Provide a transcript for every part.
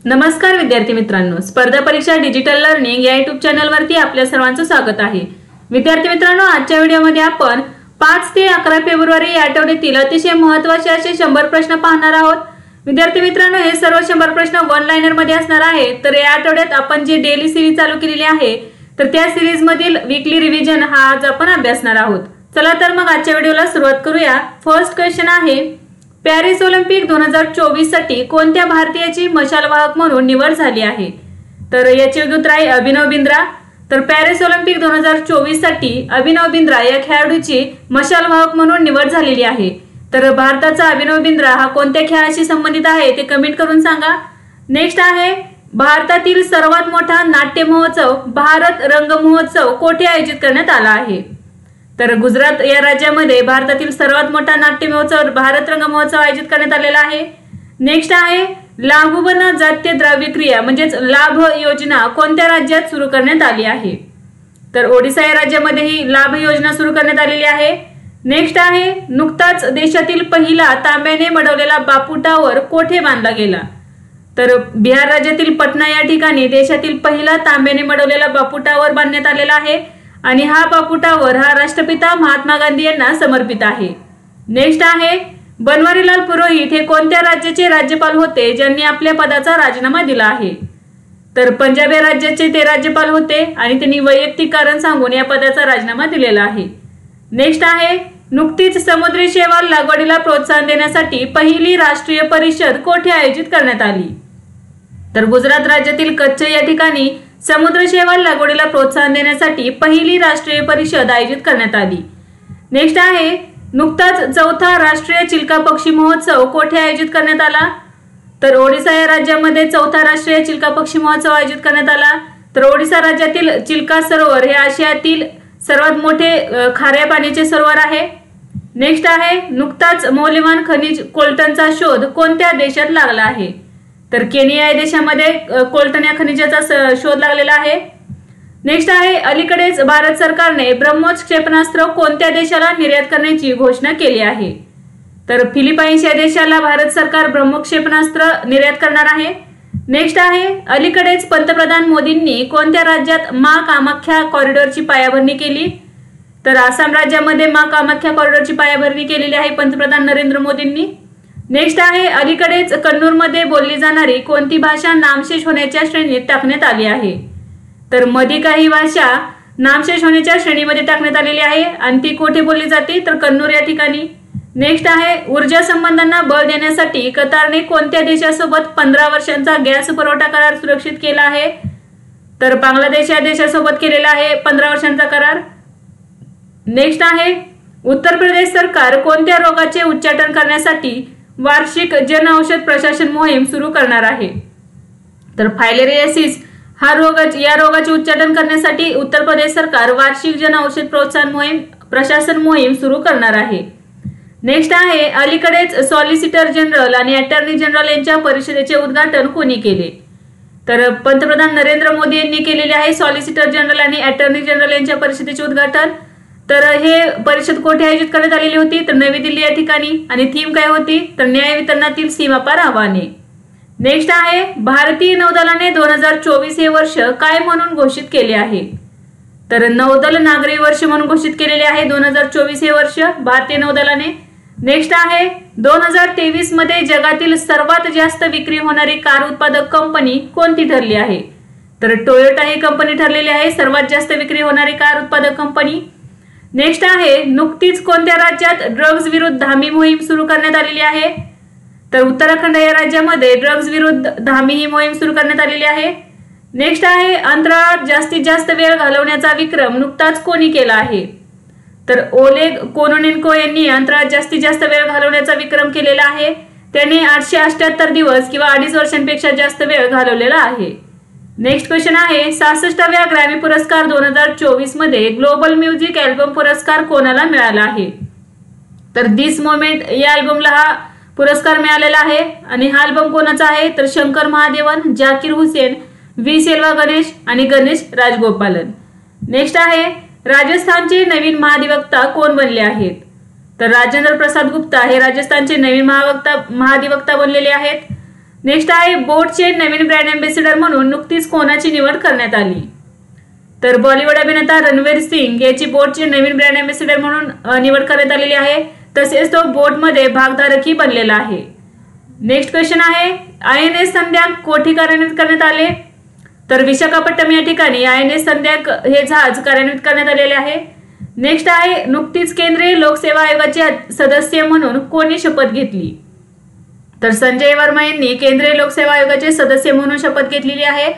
नमस्कार विद्यार्थी मित्रांनो, स्पर्धा परीक्षा डिजिटल लर्निंग या युट्यूब चॅनलवरती आपल्या सर्वांचं स्वागत आहे। विद्यार्थी मित्रांनो, आजच्या व्हिडिओमध्ये आपण 5 ते 11 फेब्रुवारी या आठवड्यातील अतिशय महत्त्वाचे असे 100 प्रश्न पाहणार आहोत। विद्यार्थी मित्रांनो, हे सर्व 100 प्रश्न वन लाइनर मध्ये असणार आहेत। तर या आठवड्यात आपण जे डेली सिरीज चालू केलेली आहे तर त्या सिरीज मधील वीकली रिव्हिजन हा आज आपण अभ्यासणार आहोत। चला तर मग आजच्या व्हिडिओला सुरुवात करूया। फर्स्ट क्वेश्चन आहे, पॅरिस ऑलिम्पिक 2024 साठी कोणत्या भारतीयाची मशालवाहक म्हणून निवड झाली आहे? तर याचे उत्तर आहे अभिनव बिंद्रा। तर पॅरिस ऑलिम्पिक 2024 साठी अभिनव बिंद्रा या खेळाडूची मशालवाहक म्हणून निवड झालेली आहे। तर भारताचा अभिनव बिंद्रा हा कोणत्या खेळाशी संबंधित आहे ते कमेंट करून सांगा। नेक्स्ट आहे, भारतातील सर्वात मोठा नाट्य महोत्सव भारत रंग महोत्सव कोठे आयोजित करण्यात आला आहे? तर गुजरात या राज्यामध्ये भारतातील सर्वात मोठा नाट्य महोत्सव भारत रंग महोत्सव आयोजित करण्यात आलेला आहे। नेक्स्ट आहे, लाभवन जातीय द्रव्य क्रिया म्हणजेच लाभ योजना कोणत्या राज्यात सुरू करण्यात आली आहे? तर ओडिशा या राज्यामध्ये ही लाभ योजना सुरू करण्यात आलेली आहे। नेक्स्ट आहे, नुकताच देशातील पहिला तांब्याने मढवलेला बापू टावर कोठे बांधला गेला? तर बिहार राज्यातील पटना या ठिकाणी देशातील पहिला तांब्याने मढवलेला बापू टावर बांधण्यात आलेला आहे आणि हा बापू टावर हा राष्ट्रपिता महात्मा गांधी यांना समर्पित आहे। नेक्स्ट आहे, बनवारीलाल पुरोहित हे कोणत्या राज्याचे राज्यपाल होते ज्यांनी आपल्या पदाचा राजीनामा दिला आहे? तर पंजाब या राज्याचे ते राज्यपाल होते आणि त्यांनी वैयक्तिक कारण सांगून या पदाचा राजीनामा दिलेला आहे। नेक्स्ट आहे, नुकतीच समुद्री शैवाल लागवडीला प्रोत्साहन देण्यासाठी पहिली राष्ट्रीय परिषद कोठे आयोजित करण्यात आली? तर गुजरात राज्यातील कच्छ या ठिकाणी समुद्र शैवाल लागवडीला प्रोत्साहन देण्यासाठी पहिली राष्ट्रीय परिषद आयोजित करण्यात आली। नेक्स्ट आहे, नुकताच चौथा राष्ट्रीय चिल्का पक्षी महोत्सव कोठे आयोजित करण्यात आला? तर ओडिशा या राज्यामध्ये चौथा राष्ट्रीय चिल्का पक्षी महोत्सव आयोजित करण्यात आला। तर ओडिशा राज्यातील चिल्का सरोवर हे आशियातील सर्वात मोठे खाऱ्या पाण्याचे सरोवर आहे। नेक्स्ट आहे, नुकताच मौल्यवान खनिज कोल्टनचा शोध कोणत्या देशात लागला आहे? तर केनिया या देशामध्ये कोल्टन या खनिजाचा शोध लागलेला आहे। नेक्स्ट आहे, अलीकडेच भारत सरकारने ब्रह्मोस क्षेपणास्त्र कोणत्या देशाला निर्यात करण्याची घोषणा केली आहे? तर फिलिपाईन्स या देशाला भारत सरकार ब्रह्मोस क्षेपणास्त्र निर्यात करणार आहे। नेक्स्ट आहे, अलीकडेच पंतप्रधान मोदींनी कोणत्या राज्यात मां कामाख्या कॉरिडॉरची पायाभरणी केली? तर आसाम राज्यामध्ये मां कामाख्या कॉरिडॉरची पायाभरणी केलेली आहे पंतप्रधान नरेंद्र मोदींनी। नेक्स्ट आहे, अलीकडेच कन्नूरमध्ये बोलली जाणारी कोणती भाषा नामशेष होण्याच्या श्रेणीत टाकण्यात आली आहे? तर मधिका ही भाषा नामशेष होण्याच्या श्रेणीमध्ये टाकण्यात आलेली आहे आणि ती कोठे बोलली जाते? तर कन्नूर या ठिकाणी। नेक्स्ट आहे, ऊर्जा संबंधांना बळ देण्यासाठी कतारने कोणत्या देशासोबत 15 वर्षांचा गॅस पुरवठा करार सुरक्षित केला आहे? तर बांगलादेश या देशासोबत केलेला आहे 15 वर्षांचा करार। नेक्स्ट आहे, उत्तर प्रदेश सरकार कोणत्या रोगाचे उच्चाटन करण्यासाठी वार्षिक जन औषध प्रशासन मोहीम सुरू करणार आहे? तर फायलेरियासिस हा या रोगाचे उच्चाटन करण्यासाठी उत्तर प्रदेश सरकार वार्षिक जन औषध प्रशासन मोहीम सुरू करणार आहे। नेक्स्ट आहे, अलीकडेच सॉलिसिटर जनरल आणि अटॉर्नी जनरल यांच्या परिषदेचे उद्घाटन कोणी केले? तर पंतप्रधान नरेंद्र मोदी यांनी केलेले आहे सॉलिसिटर जनरल आणि अटॉर्नी जनरल यांच्या परिषदेचे उद्घाटन। तर हे परिषद कोठे आयोजित करण्यात आलेली होती? तर नवी दिल्ली या ठिकाणी आणि थीम काय होती? तर न्याय वितरणातील सीमापार आव्हाने। नेक्स्ट आहे, भारतीय नौदलाने 2024 हे वर्ष काय म्हणून घोषित केले आहे? तर नौदल नागरी वर्ष म्हणून घोषित केलेले आहे 2024 हे वर्ष भारतीय नौदलाने। नेक्स्ट आहे, 2023 मध्ये जगातील सर्वात जास्त विक्री होणारी कार उत्पादक कंपनी कोणती ठरली आहे? तर टोयोटा ही कंपनी ठरलेली आहे सर्वात जास्त विक्री होणारी कार उत्पादक कंपनी। नेक्स्ट आहे, नुकतीच कोणत्या राज्यात ड्रग्ज विरुद्ध धामी मोहीम सुरू करण्यात आलेली आहे? तर उत्तराखंड या राज्यामध्ये ड्रग्ज विरुद्ध धामी ही मोहीम सुरू करण्यात आलेली आहे। नेक्स्ट आहे, अंतराळात जास्तीत जास्त वेळ घालवण्याचा विक्रम नुकताच कोणी केला आहे? तर ओलेग कोनोनेन्को यांनी अंतराळात जास्तीत जास्त वेळ घालवण्याचा विक्रम केलेला आहे। त्याने 878 दिवस किंवा 2.5 वर्षांपेक्षा जास्त वेळ घालवलेला आहे। नेक्स्ट क्वेश्चन आहे, 66व्या ग्रॅमी पुरस्कार 2024 मध्ये ग्लोबल म्युझिक अल्बम पुरस्कार कोणाला मिळाला आहे? तर दिस मोमेंट या अल्बमला हा पुरस्कार मिळालेला आहे आणि हा अल्बम कोणाचा आहे? तर शंकर महादेवन, जाकीर हुसेन, व्ही सेल्वा गणेश आणि गणेश राजगोपालन। नेक्स्ट आहे, राजस्थानचे नवीन महाधिवक्ता कोण बनले आहेत? तर राजेंद्र प्रसाद गुप्ता हे राजस्थानचे नवीन महाधिवक्ता बनलेले आहेत। नेक्स्ट आहे बोटचे नवीन ब्रँड अँबॅसेडर म्हणून नुकतीच कोणाची निवड करण्यात आली? तर बॉलिवूड अभिनेता रणवीर सिंग याची बोटचे नवीन ब्रँड अँबॅसेडर म्हणून निवड करण्यात आलेली आहे. तसेच तो बोटमध्ये भागधारकही बनलेला आहे. नेक्स्ट क्वेश्चन आहे INS संध्याक कोठे कार्यान्वित करण्यात आले? तर विशाखापट्टणम या ठिकाणी INS संध्याक हे जहाज कार्यान्वित करण्यात आलेले आहे. नेक्स्ट आहे नुकतीच केंद्रीय लोकसेवा आयोगाचे सदस्य म्हणून कोणी शपथ घेतली? तर संजय वर्मा यांनी केंद्रीय लोकसेवा आयोगाचे सदस्य म्हणून शपथ घेतलेली आहे.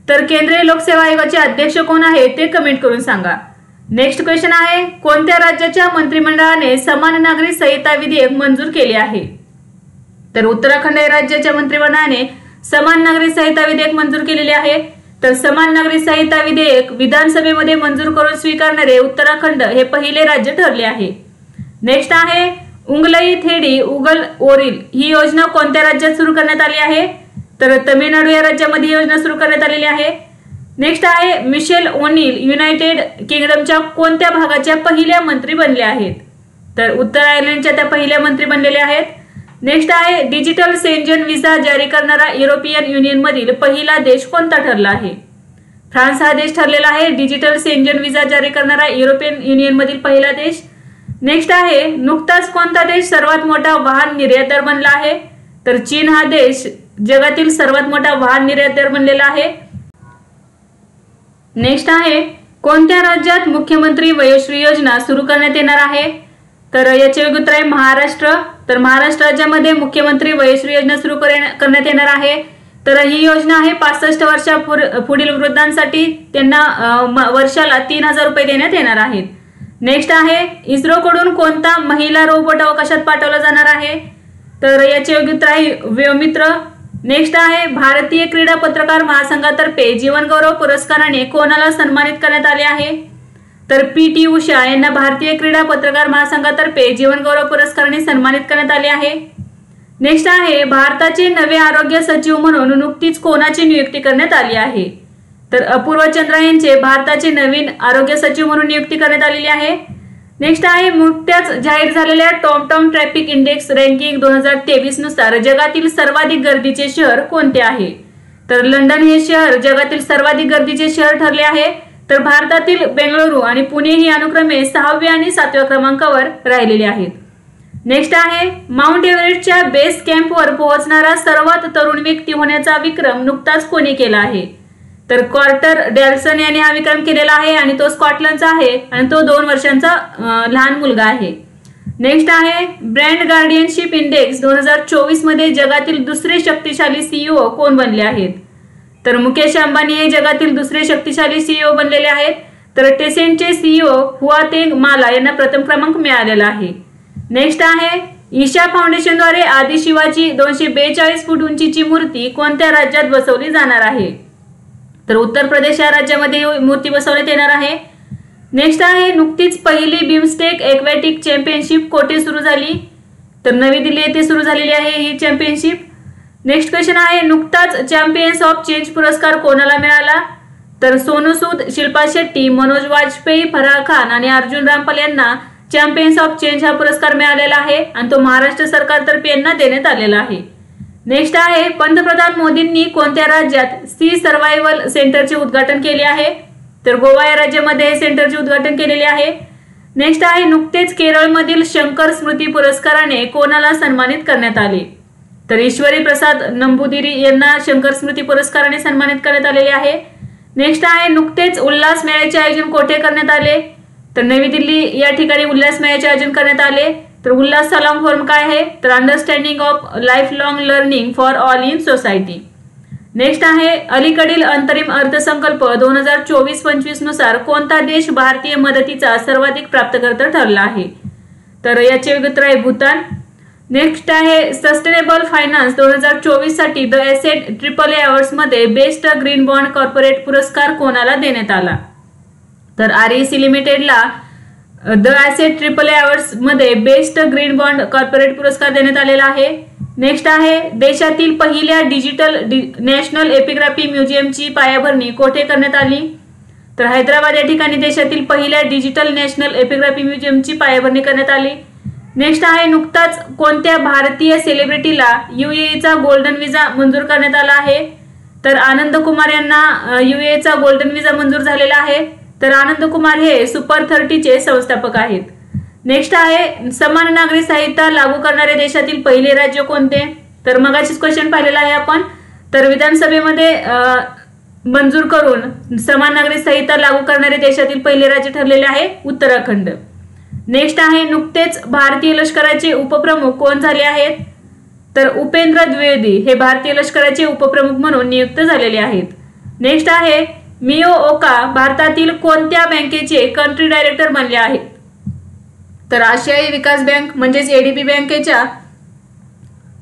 तर केंद्रीय लोकसेवा आयोगाचे अध्यक्ष कोण आहे ते कमेंट करून सांगा. नेक्स्ट क्वेश्चन आहे कोणत्या राज्याच्या मंत्रिमंडळाने समान नागरी संहिता विधेयक मंजूर केले आहे? तर उत्तराखंड या राज्याच्या मंत्रिमंडळाने समान नागरी संहिता विधेयक मंजूर केलेले आहे. तर समान नागरी संहिता विधेयक विधानसभेमध्ये मंजूर करून स्वीकारणारे उत्तराखंड हे पहिले राज्य ठरले आहे. नेक्स्ट आहे उंगलई थेडी उगल ओरिल ही योजना कोणत्या राज्यात सुरू करण्यात आली आहे? तर तमिळनाडू या राज्यामध्ये योजना सुरू करण्यात आलेली आहे. नेक्स्ट आहे मिशेल ओनिल युनायटेड किंगडमच्या कोणत्या भागाच्या पहिल्या मंत्री बनल्या आहेत? तर उत्तर आयर्लंडच्या त्या पहिल्या मंत्री बनलेल्या आहेत. नेक्स्ट आहे डिजिटल सेंजन व्हिसा जारी करणारा युरोपियन युनियन मधील पहिला देश कोणता ठरला आहे? फ्रान्स हा देश ठरलेला आहे डिजिटल सेंजन व्हिसा जारी करणारा युरोपियन युनियन मधील पहिला देश. नेक्स्ट आहे नुकताच कोणता देश सर्वात मोठा वाहन निर्यातदार बनला आहे? तर चीन हा देश जगातील सर्वात मोठा वाहन निर्यातदार बनलेला आहे. नेक्स्ट आहे कोणत्या राज्यात मुख्यमंत्री वयोश्री योजना सुरू करण्यात येणार आहे? तर याचे योग्य उत्तर आहे महाराष्ट्र. तर महाराष्ट्र राज्यामध्ये मुख्यमंत्री वयोश्री योजना सुरू करण्यात येणार आहे. तर ही योजना आहे 65 वर्षा पुढील वृद्धांसाठी त्यांना वर्षाला 3000 रुपये देण्यात येणार आहेत. नेक्स्ट आहे इस्रो कडून कोणता महिला रोबोट अवकाशात पाठवला जाणार आहे? तर याचे योग्य उत्तर आहे व्योमित्र. नेक्स्ट आहे भारतीय क्रीडा पत्रकार महासंघातर्फे जीवन गौरव पुरस्काराने कोणाला सन्मानित करण्यात आले आहे? तर PT उषा यांना भारतीय क्रीडा पत्रकार महासंघातर्फे जीवन गौरव पुरस्काराने सन्मानित करण्यात आले आहे. नेक्स्ट आहे भारताचे नवे आरोग्य सचिव म्हणून नुकतीच कोणाची नियुक्ती करण्यात आली आहे? तर अपूर्व चंद्रा यांचे भारताचे नवीन आरोग्य सचिव म्हणून नियुक्ती करण्यात आलेली आहे. नेक्स्ट आहे नुकत्याच जाहीर झालेल्या टॉपटाउन ट्रॅफिक इंडेक्स रँकिंग 2023 नुसार जगातील सर्वाधिक गर्दीचे शहर कोणते आहे? तर लंडन हे शहर जगातील सर्वाधिक गर्दीचे शहर ठरले आहे. तर भारतातील बेंगळुरू आणि पुणे ही अनुक्रमे 6व्या आणि 7व्या क्रमांकावर राहिलेले आहेत. नेक्स्ट आहे माउंट एव्हरेस्टच्या बेस कॅम्पवर पोहोचणारा सर्वात तरुण व्यक्ती होण्याचा विक्रम नुकताच कोणी केला आहे? तर कॉर्टर डॅल्सन यांनी हा विक्रम केलेला आहे आणि तो स्कॉटलंडचा आहे आणि तो 2 वर्षांचा लहान मुलगा आहे. नेक्स्ट आहे ब्रँड गार्डियनशिप इंडेक्स 2024 मध्ये जगातील दुसरे शक्तिशाली CEO कोण बनले आहेत? तर मुकेश अंबानी हे जगातील दुसरे शक्तिशाली CEO बनलेले आहेत. तर टेसेंटचे CEO हुआतेंग माला यांना प्रथम क्रमांक मिळालेला आहे. नेक्स्ट आहे ईशा फाउंडेशनद्वारे आदि शिवाची 242 फूट उंचीची मूर्ती कोणत्या राज्यात बसवली जाणार आहे? तर उत्तर प्रदेश या राज्यामध्ये मूर्ती बसवण्यात येणार आहे. नेक्स्ट आहे नुकतीच पहिली बिमस्टेक एक्वॅटिक चॅम्पियनशिप कोठे सुरू झाली? तर नवी दिल्ली येथे सुरू झालेली आहे ही चॅम्पियनशिप. नेक्स्ट क्वेश्चन आहे नुकताच चॅम्पियन्स ऑफ चेंज पुरस्कार कोणाला मिळाला? तर सोनू सूद, शिल्पा शेट्टी, मनोज वाजपेयी, फराह खान आणि अर्जुन रामपाल यांना चॅम्पियन्स ऑफ चेंज हा पुरस्कार मिळालेला आहे आणि तो महाराष्ट्र सरकारतर्फे यांना देण्यात आलेला आहे. नेक्स्ट आहे पंतप्रधान मोदींनी कोणत्या राज्यात सी सर्व्हायव्हल सेंटरचे उद्घाटन केले आहे? तर गोवा या राज्यामध्ये हे सेंटरचे उद्घाटन केलेले आहे. नेक्स्ट आहे नुकतेच केरळमधील शंकर स्मृती पुरस्काराने कोणाला सन्मानित करण्यात आले? तर ईश्वरी प्रसाद नंबूदिरी यांना शंकर स्मृती पुरस्काराने सन्मानित करण्यात आलेले आहे. नेक्स्ट आहे नुकतेच उल्हास मेळ्याचे आयोजन कोठे करण्यात आले? तर नवी दिल्ली या ठिकाणी उल्हास मेळ्याचे आयोजन करण्यात आले. तर उल्हास सलॉंग फॉर्म काय आहे? तर understanding of life long learning for all in society. Next आहे अलीकडील अंतरिम अर्थसंकल्प 2024-25 नुसार कोणता देश भारतीय मदतीचा सर्वाधिक प्राप्तकर्ता ठरला आहे? तर याचे योग्य उत्तर आहे भूतान. नेक्स्ट आहे सस्टेनेबल फायनान्स 2024 साठी द ॲसेट AAA अवॉर्ड्स मध्ये बेस्ट ग्रीन बॉन्ड कॉर्पोरेट पुरस्कार कोणाला देण्यात आला? तर REC लिमिटेडला द ॲसेट AAA अवॉर्ड्स मध्ये बेस्ट ग्रीन बॉन्ड कॉर्पोरेट पुरस्कार देण्यात आलेला आहे. नेक्स्ट आहे देशातील पहिल्या डिजिटल नॅशनल एपिग्राफी म्युझियमची पायाभरणी कोठे करण्यात आली? तर हैदराबाद या ठिकाणी देशातील पहिल्या डिजिटल नॅशनल एपिग्राफी म्युझियमची पायाभरणी करण्यात आली. नेक्स्ट आहे नुकताच कोणत्या भारतीय सेलिब्रिटीला UAEचा गोल्डन विजा मंजूर करण्यात आला आहे? तर आनंद कुमार यांना UAEचा गोल्डन विजा मंजूर झालेला आहे। तर आनंद कुमार हे सुपर 30चे संस्थापक आहेत। नेक्स्ट आहे समान नागरी संहिता लागू करणारे देशातील पहिले राज्य कोणते? तर मगाशीच क्वेश्चन पाहिलेला आहे आपण। तर विधानसभेमध्ये मंजूर करून समान नागरी संहिता लागू करणारे देशातील पहिले राज्य ठरलेले आहे उत्तराखंड। नेक्स्ट आहे नुकतेच भारतीय लष्कराचे उपप्रमुख कोण झाले आहेत? तर उपेंद्र द्विवेदी हे भारतीय लष्कराचे उपप्रमुख म्हणून नियुक्त झालेले आहेत। नेक्स्ट आहे मियो ओका भारतातील कोणत्या बँकेचे कंट्री डायरेक्टर बनले आहेत? तर आशियाई विकास बँक म्हणजेच ADB बँकेच्या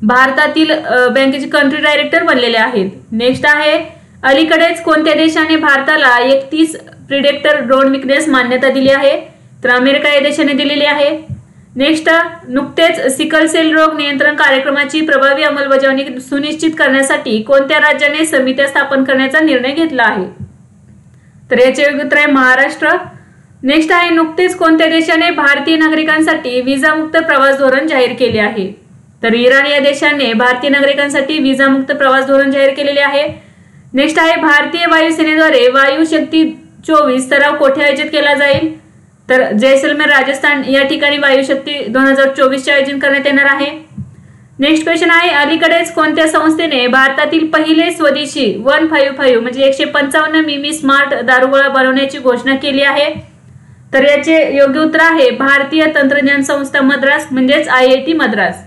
भारतातील बँकेचे कंट्री डायरेक्टर बनलेले आहेत। नेक्स्ट आहे अलीकडेच कोणत्या देशाने भारताला 31 प्रिडेक्टर ड्रोन विकण्यास मान्यता दिली आहे? तर अमेरिका या देशाने दिलेली आहे। नेक्स्ट नुकतेच सिकल सेल रोग नियंत्रण कार्यक्रमाची प्रभावी अंमलबजावणी सुनिश्चित करण्यासाठी कोणत्या राज्याने समित्या स्थापन करण्याचा निर्णय घेतला आहे? तर याचे योग्य उत्तर आहे महाराष्ट्र। नेक्स्ट आहे नुकतेच कोणत्या देशाने भारतीय नागरिकांसाठी विजामुक्त प्रवास धोरण जाहीर केले आहे? तर इराण या देशाने भारतीय नागरिकांसाठी विजामुक्त प्रवास धोरण जाहीर केलेले आहे। नेक्स्ट आहे भारतीय वायुसेनेद्वारे वायू शक्ती 24 सराव कोठे आयोजित केला जाईल? तर जैसलमेर राजस्थान या ठिकाणी वायू शक्ती 2024 चे आयोजन करण्यात येणार आहे। नेक्स्ट क्वेश्चन आहे अलीकडेच कोणत्या संस्थेने भारतातील पहिले स्वदेशी 155 म्हणजे 155 मिमी स्मार्ट दारुगोळा बनवण्याची घोषणा केली आहे? तर याचे योग्य उत्तर आहे भारतीय तंत्रज्ञान संस्था मद्रास म्हणजेच IIT मद्रास।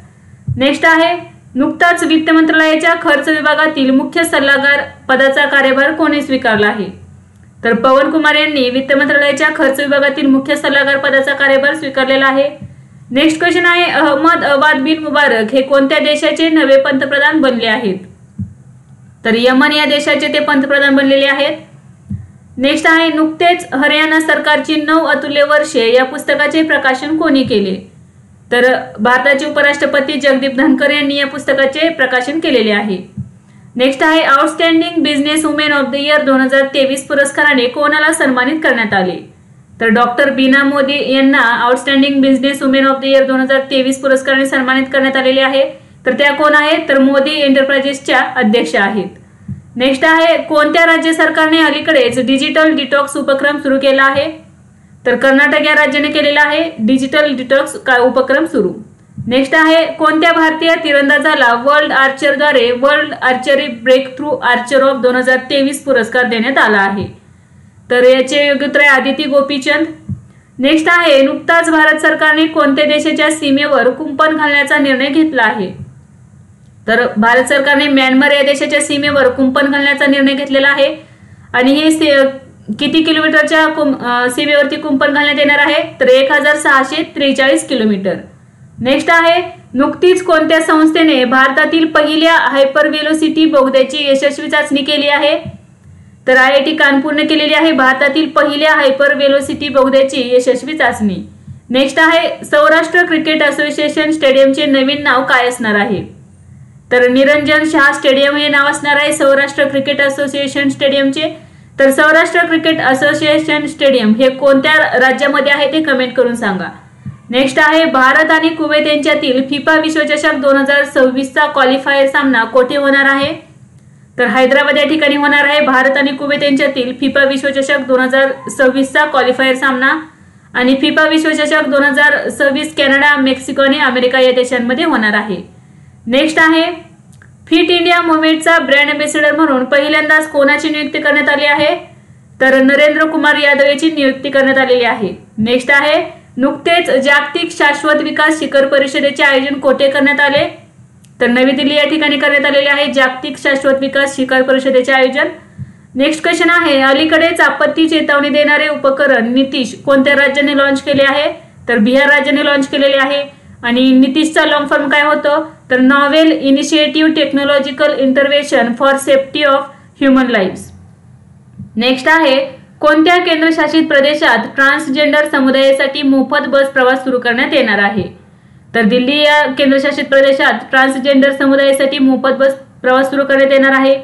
नेक्स्ट आहे नुकताच वित्त मंत्रालयाच्या खर्च विभागातील मुख्य सल्लागार पदाचा कार्यभार कोणी स्वीकारला आहे? तर पवन कुमार यांनी वित्त मंत्रालयाच्या खर्च विभागातील मुख्य सल्लागार पदाचा कार्यभार स्वीकारलेला आहे। नेक्स्ट क्वेश्चन आहे अहमद अवाद बिन मुबारक हे कोणत्या देशाचे नवे पंतप्रधान बनले आहेत? तर यमन या देशाचे ते पंतप्रधान बनलेले आहेत। नेक्स्ट आहे नुकतेच हरियाणा सरकारची 9 अतुल्य वर्षे या पुस्तकाचे प्रकाशन कोणी केले? तर भारताचे उपराष्ट्रपती जगदीप धनकर यांनी या पुस्तकाचे प्रकाशन केलेले आहे। नेक्स्ट आहे outstanding business women of the year 2023 पुरस्काराने कोणाला सन्मानित करण्यात आले? तर डॉक्टर बीना मोदी यांना outstanding business women of the year 2023 पुरस्काराने सन्मानित करण्यात आलेले आहे। तर त्या कोण आहेत? तर मोदी एंटरप्राइजेसच्या अध्यक्ष आहेत। नेक्स्ट आहे कोणत्या राज्य सरकारने अलीकडेच डिजिटल डिटॉक्स उपक्रम सुरू केला आहे? तर कर्नाटक या राज्याने केलेला आहे डिजिटल डिटॉक्स उपक्रम सुरू। नेक्स्ट आहे कोणत्या भारतीय तिरंदाजाला वर्ल्ड आर्चरद्वारे world archery breakthrough archer of 2023 पुरस्कार देण्यात आला आहे? तर याचे योग्य उत्तर आहे आदिती गोपीचंद। नेक्स्ट आहे नुकताच भारत सरकारने कोणत्या देशाच्या सीमेवर कुंपण घालण्याचा निर्णय घेतला आहे? तर भारत सरकारने म्यानमार या देशाच्या सीमेवर कुंपण घालण्याचा निर्णय घेतलेला आहे आणि हे किती किलोमीटरच्या सीमेवरती कुंपण घालण्यात येणार आहे? तर 1643 किलोमीटर। नेक्स्ट आहे नुकतीच कोणत्या संस्थेने भारतातील पहिल्या हायपर वेलोसिटी बोगद्याची यशस्वी चाचणी केली आहे? तर IIT कानपूरने केलेली आहे भारतातील पहिल्या हायपर वेलोसिटी बोगद्याची यशस्वी चाचणी। नेक्स्ट आहे सौराष्ट्र क्रिकेट असोसिएशन स्टेडियमचे नवीन नाव काय असणार आहे? तर निरंजन शाह स्टेडियम हे नाव असणार आहे सौराष्ट्र क्रिकेट असोसिएशन स्टेडियमचे। तर सौराष्ट्र क्रिकेट असोसिएशन स्टेडियम हे कोणत्या राज्यामध्ये आहे ते कमेंट करून सांगा। नेक्स्ट आहे भारत आणि कुवेत यांच्यातील फिफा विश्वचषक 2026 चा क्वालिफायर सामना कोठे होणार आहे? तर हैदराबाद या ठिकाणी होणार आहे भारत आणि कुवेत यांच्यातील फिफा विश्वचषक 2026 चा क्वालिफायर सामना आणि फिफा विश्वचषक 2026 कॅनडा, मेक्सिको आणि अमेरिका या देशांमध्ये होणार आहे। नेक्स्ट आहे फिट इंडिया मुवमेंटचा ब्रँड अँबॅसेडर म्हणून पहिल्यांदाच कोणाची नियुक्ती करण्यात आली आहे? तर नरेंद्र कुमार यादव याची नियुक्ती करण्यात आलेली आहे। नेक्स्ट आहे नुकतेच जागतिक शाश्वत विकास शिखर परिषदेचे आयोजन कोठे करण्यात आले? तर नवी दिल्ली या ठिकाणी करण्यात आलेले आहे जागतिक शाश्वत विकास शिखर परिषदेचे आयोजन। नेक्स्ट क्वेश्चन आहे अलीकडेच आपत्ती चेतावणी देणारे उपकरण नितीश कोणत्या राज्याने लॉन्च केले आहे? तर बिहार राज्याने लॉन्च केलेले आहे आणि नितीशचा लॉंग फॉर्म काय होतो? तर novel initiative technological intervention for safety of human lives. Next आहे कोणत्या केंद्रशासित प्रदेशात ट्रान्सजेंडर समुदायासाठी मोफत बस प्रवास सुरू करण्यात येणार आहे? तर दिल्ली या केंद्रशासित प्रदेशात ट्रान्सजेंडर समुदायासाठी मोफत बस प्रवास सुरू करण्यात येणार आहे।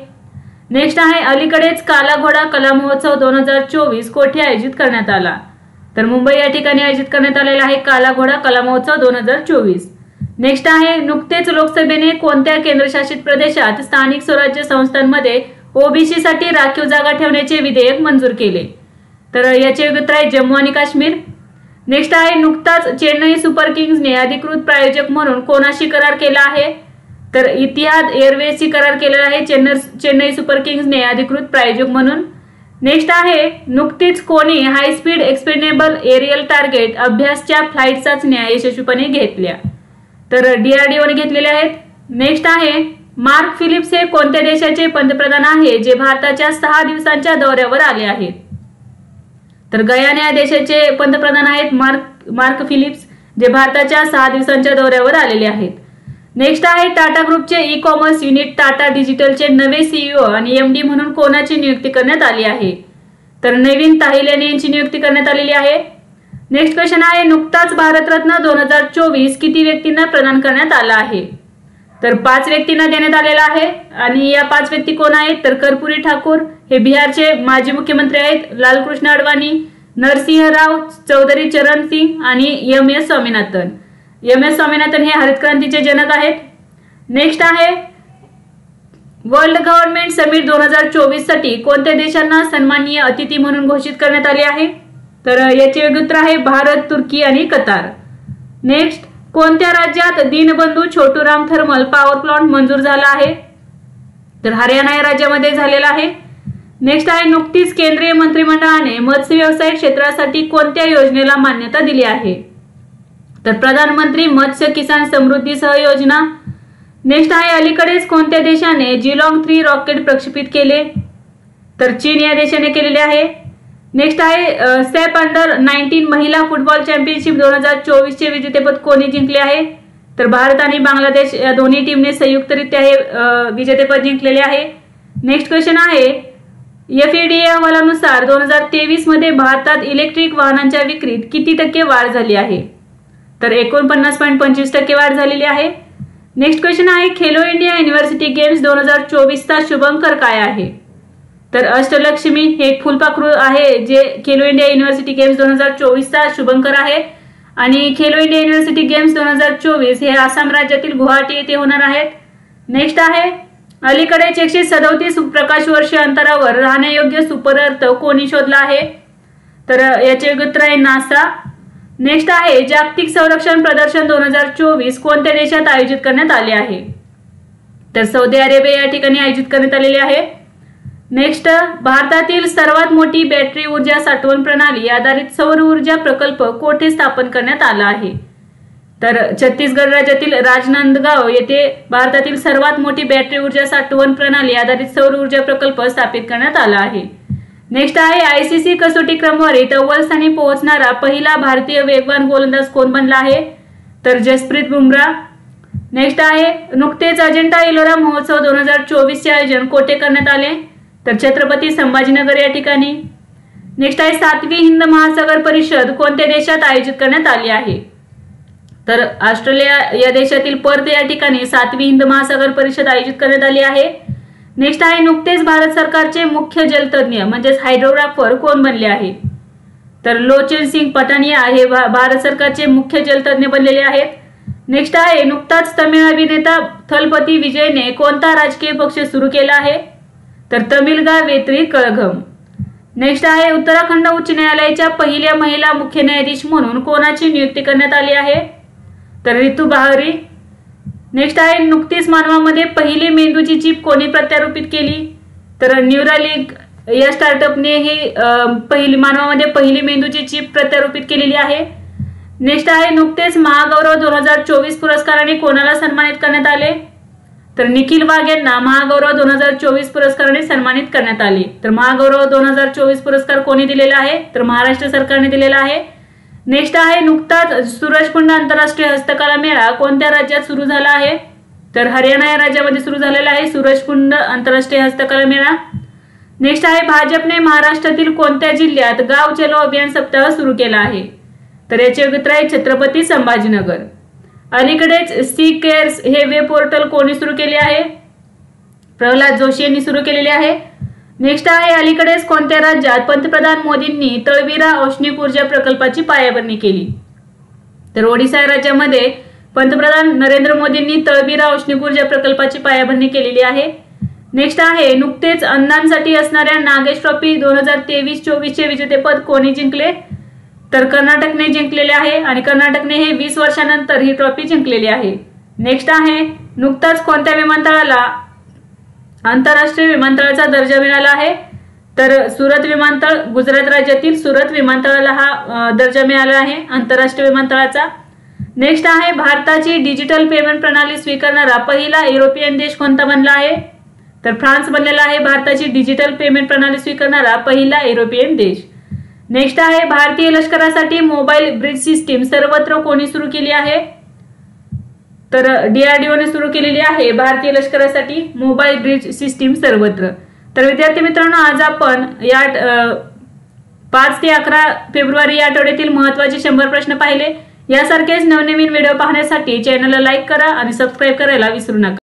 नेक्स्ट आहे अलीकडेच काला घोडा कला महोत्सव 2024 कोठे आयोजित करण्यात आला? तर मुंबई या ठिकाणी आयोजित करण्यात आलेला आहे काला घोडा कला महोत्सव 2024. नेक्स्ट आहे नुकतेच लोकसभेने कोणत्या केंद्रशासित प्रदेशात स्थानिक स्वराज्य संस्थांमध्ये ओबीसी साठी राखीव जागा ठेवण्याचे विधेयक मंजूर केले. तर याचे उत्तर आहे जम्मू आणि काश्मीर. नेक्स्ट आहे नुकताच चेन्नई सुपर किंग्सने अधिकृत प्रायोजक म्हणून कोणाशी करार केला आहे. तर इतिहाद एअरवेजशी करार केलेला आहे चेन्नई सुपर किंग्सने अधिकृत प्रायोजक म्हणून. नेक्स्ट आहे नुकतीच कोणी high speed expendable aerial target अभ्यासच्या फ्लाईट चाचण्या यशस्वीपणे घेतल्या. तर DRDOने घेतलेले आहेत. नेक्स्ट आहे मार्क फिलिप्स हे कोणत्या देशाचे पंतप्रधान आहे जे भारताच्या 6 दिवसांच्या दौऱ्यावर आले आहेत. तर गयाना या देशाचे पंतप्रधान आहेत मार्क फिलिप्स जे भारताच्या 6 दिवसांच्या दौऱ्यावर आलेले आहेत. नेक्स्ट आहे टाटा ग्रुपचे ई कॉमर्स युनिट टाटा डिजिटलचे नवे CEO आणि MD म्हणून कोणाची नियुक्ती करण्यात आली आहे. तर नवीन ताहिलेने यांची नियुक्ती करण्यात आलेली आहे. नेक्स्ट क्वेश्चन आहे नुकताच भारतरत्न 2024 किती व्यक्तींना प्रदान करण्यात आला आहे. तर 5 व्यक्तींना देण्यात आलेला आहे आणि या 5 व्यक्ती कोण आहेत. तर कर्पूरी ठाकूर हे बिहारचे माजी मुख्यमंत्री आहेत, लालकृष्ण अडवाणी, नरसिंह राव चौधरी चरण सिंग आणि MS स्वामीनाथन. MS स्वामीनाथन हे हरित क्रांतीचे जनक आहेत. नेक्स्ट आहे वर्ल्ड गव्हर्नमेंट समिट 2024 साठी कोणत्या देशांना सन्माननीय अतिथी म्हणून घोषित करण्यात आले आहे. तर याचे योग्य उत्तर आहे भारत, तुर्की आणि कतार. नेक्स्ट कोणत्या राज्यात Deenbandhu Chhoturam thermal power plant मंजूर झाला आहे. तर हरियाणा या राज्यामध्ये झालेला आहे. नेक्स्ट आहे नुकतीच केंद्रीय मंत्रिमंडळाने मत्स्य व्यवसाय क्षेत्रासाठी कोणत्या योजनेला मान्यता दिली आहे. तर प्रधानमंत्री मत्स्य किसान समृद्धी सहयोजना. नेक्स्ट आहे अलीकडेच कोणत्या देशाने जिलॉंग 3 रॉकेट प्रक्षेपित केले. तर चीन या देशाने केलेले आहे. नेक्स्ट आहे सेप अंडर-19 महिला फुटबॉल चॅम्पियनशिप 2024 चे विजेतेपद कोणी जिंकले आहे. तर भारत आणि बांगलादेश या दोन्ही टीमने संयुक्तरित्या हे विजेतेपद जिंकलेले आहे. नेक्स्ट क्वेश्चन आहे FADA अहवालानुसार 2023 मध्ये भारतात इलेक्ट्रिक वाहनांच्या विक्रीत किती टक्के वाढ झाली आहे. तर 49.25% वाढ झालेली आहे. नेक्स्ट क्वेश्चन आहे खेलो इंडिया युनिव्हर्सिटी गेम्स 2024 चा शुभंकर काय आहे. तर अष्टलक्ष्मी हे एक फुलपाखरू आहे जे खेलो इंडिया युनिव्हर्सिटी गेम्स 2024 चा शुभंकर आहे आणि खेलो इंडिया युनिव्हर्सिटी गेम्स 2024 हे आसाम राज्यातील गुवाहाटी येथे होणार आहेत. नेक्स्ट आहे अलीकडेच 137 प्रकाश वर्ष अंतरावर राहण्यायोग्य सुपर अर्थ कोणी शोधला आहे. तर याचे उत्तर आहे नासा. नेक्स्ट आहे जागतिक संरक्षण प्रदर्शन 2024 कोणत्या देशात आयोजित करण्यात आले आहे. तर सौदी अरेबिया या ठिकाणी आयोजित करण्यात आलेले आहे. नेक्स्ट भारतातील सर्वात मोठी बॅटरी ऊर्जा साठवण प्रणाली आधारित सौर ऊर्जा प्रकल्प कोठे स्थापन करण्यात आला आहे. तर छत्तीसगड राज्यातील राजनांदगाव येथे भारतातील सर्वात मोठी बॅटरी ऊर्जा साठवण प्रणाली आधारित सौर ऊर्जा प्रकल्प स्थापित करण्यात आला आहे. नेक्स्ट आहे ICC कसोटी क्रमवारीत अव्वल स्थानी पोहोचणारा पहिला भारतीय वेगवान गोलंदाज कोण बनला आहे. तर जसप्रीत बुमराह. नेक्स्ट आहे नुकतेच अजिंठा एलोरा महोत्सव 2024 चे आयोजन कोठे करण्यात आले. तर छत्रपती संभाजीनगर या ठिकाणी. नेक्स्ट आहे 7वी हिंद महासागर परिषद कोणत्या देशात आयोजित करण्यात आली आहे. तर ऑस्ट्रेलिया या देशातील पर्थ या ठिकाणी 7वी हिंद महासागर परिषद आयोजित करण्यात आली आहे. नेक्स्ट आहे नुकतेच भारत सरकारचे मुख्य जलतज्ञ म्हणजेच हायड्रोग्राफर कोण बनले आहे. तर लोचन सिंग पठानिया हे भारत सरकारचे मुख्य जलतज्ञ बनलेले आहेत. नेक्स्ट आहे नुकताच तमिळ अभिनेता थलपती विजयने कोणता राजकीय पक्ष सुरू केला आहे. तर तमिलगा वेत्री कळघम. नेक्स्ट आहे उत्तराखंड उच्च न्यायालयाच्या पहिल्या महिला मुख्य न्यायाधीश म्हणून कोणाची नियुक्ती करण्यात आली आहे. तर रितू बहारी. नेक्स्ट आहे नुकतीच मानवामध्ये पहिली मेंदूची चिप कोणी प्रत्यारोपित केली. तर न्यूरालिंक या स्टार्टअपने ही मानवामध्ये पहिली मेंदूची चिप प्रत्यारोपित केलेली आहे. नेक्स्ट आहे नुकतेच महागौरव 2024 पुरस्काराने कोणाला सन्मानित करण्यात आले. तर निखिल वाघ यांना महागौरव 2024 पुरस्काराने सन्मानित करण्यात आले. तर महागौरव 2024 पुरस्कार कोणी दिलेला आहे. तर महाराष्ट्र सरकारने दिलेला आहे. नेक्स्ट आहे नुकताच सूरजकुंड आंतरराष्ट्रीय हस्तकला मेळा कोणत्या राज्यात सुरू झाला आहे. तर हरियाणा या राज्यामध्ये सुरू झालेला आहे सूरजकुंड आंतरराष्ट्रीय हस्तकला मेळा. नेक्स्ट आहे भाजपने महाराष्ट्रातील कोणत्या जिल्ह्यात गाव चलो अभियान सप्ताह सुरू केला आहे. तर याचे उत्तर आहे छत्रपती संभाजीनगर. अलीकडेच सी केअर्स हे वेब पोर्टल कोणी सुरू केले आहे. प्रल्हाद जोशी यांनी सुरू केलेले आहे. नेक्स्ट आहे अलीकडेच कोणत्या राज्यात पंतप्रधान मोदींनी तळविरा औष्णिक ऊर्जा प्रकल्पाची पायाभरणी केली? तर ओडिशा या राज्यामध्ये पंतप्रधान नरेंद्र मोदींनी तळविरा औष्णिक ऊर्जा प्रकल्पाची पायाभरणी केलेली आहे. नेक्स्ट आहे नुकतेच अंधांसाठी असणाऱ्या नागेश ट्रॉफी 2023-24 विजेतेपद कोणी जिंकले? तर कर्नाटकने जिंकलेले आहे आणि कर्नाटकने हे 20 वर्षानंतर ही ट्रॉफी जिंकलेली आहे. नेक्स्ट आहे नुकताच कोणत्या विमानतळाला आंतरराष्ट्रीय विमानतळाचा दर्जा मिळाला आहे? तर सुरत विमानतळ, गुजरात राज्यातील सुरत विमानतळाला हा दर्जा मिळाला आहे आंतरराष्ट्रीय विमानतळाचा. नेक्स्ट आहे भारताची डिजिटल पेमेंट प्रणाली स्वीकारणारा पहिला युरोपियन देश कोणता बनला आहे? तर फ्रान्स बनलेला आहे भारताची डिजिटल पेमेंट प्रणाली स्वीकारणारा पहिला युरोपियन देश. नेक्स्ट आहे भारतीय लष्करासाठी मोबाईल ब्रिज सिस्टीम सर्वत्र कोणी सुरू केली आहे? तर DRDOने सुरू केलेली आहे भारतीय लष्करासाठी मोबाईल ब्रिज सिस्टीम सर्वत्र. तर विद्यार्थी मित्रांनो, आज आपण या 5 ते 11 फेब्रुवारी या आठवड्यातील महत्त्वाचे 100 प्रश्न पाहिले. यासारखेच नवनवीन व्हिडिओ पाहण्यासाठी चॅनलला लाईक करा आणि सबस्क्राईब करायला विसरू नका.